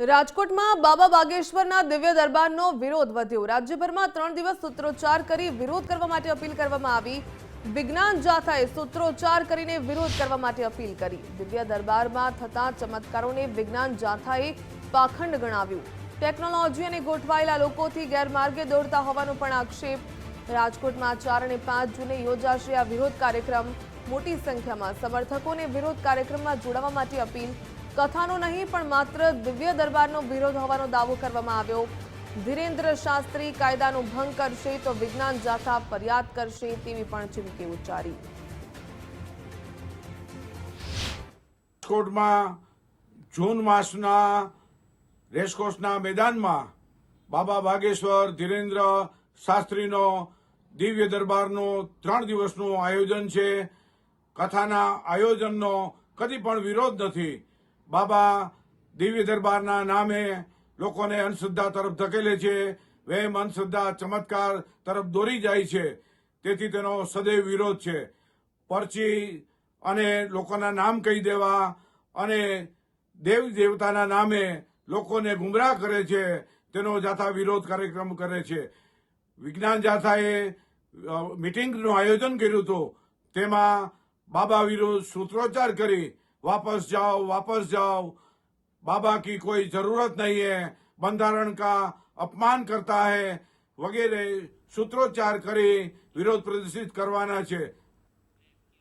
રાજકોટમાં બાબા બાગેશ્વરના દિવ્ય દરબારનો વિરોધ વધ્યો। રાજ્યભરમાં 3 દિવસ સૂત્રોચ્ચાર કરી વિરોધ કરવા માટે અપીલ કરવામાં આવી। વિજ્ઞાન જાથાએ સૂત્રોચ્ચાર કરીને વિરોધ કરવા માટે અપીલ કરી। દિવ્ય દરબારમાં થતા ચમત્કારોને વિજ્ઞાન જાથાએ પાખંડ ગણાવ્યું। ટેકનોલોજી અને ગોઠવાયેલા લોકોથી ગેરમાર્ગે દોડતા હોવાનો પણ આક્ષેપ। રાજકોટમાં 4 અને 5 જૂને યોજાશે આ વિરોધ કાર્યક્રમ। મોટી સંખ્યામાં સમર્થકોને વિરોધ કાર્યક્રમમાં જોડાવા માટે અપીલ। કથાનો નહીં પણ માત્ર દિવ્ય દરબારનો વિરોધ હોવાનો દાવો કરવામાં આવ્યો। ધીરેન્દ્ર શાસ્ત્રી કાયદાનો ભંગ કરશે તો વિજ્ઞાન જાથા ફરિયાદ કરશે તેવી પણ ચીમકી ઉચ્ચારી। રાજકોટમાં જૂન માસના રેસકોર્સના મેદાનમાં બાબા બાગેશ્વર ધીરેન્દ્ર શાસ્ત્રીનો દિવ્ય દરબારનું 3 દિવસનું આયોજન છે। કથાના આયોજનનો કદી પણ વિરોધ નથી। બાબા દિવ્ય દરબારના નામે લોકોને અંધશ્રદ્ધા તરફ ધકેલે છે, વહેમ અંધશ્રદ્ધા ચમત્કાર તરફ દોરી જાય છે, તેથી તેનો સદૈવ વિરોધ છે। પરચી અને લોકોના નામ કહી દેવા અને દેવ દેવતાના નામે લોકોને ગુમરાહ કરે છે, તેનો જાથા વિરોધ કાર્યક્રમ કરે છે। વિજ્ઞાન જાથાએ મિટિંગનું આયોજન કર્યું હતું, તેમાં बाबा विरुद्ध सूत्रोच्चार करी वापस जाओ, बाबा की कोई जरूरत नहीं है, बंधारण का अपमान करता है वगैरह सूत्रोच्चार करी विरोध प्रदर्शित करवाना है।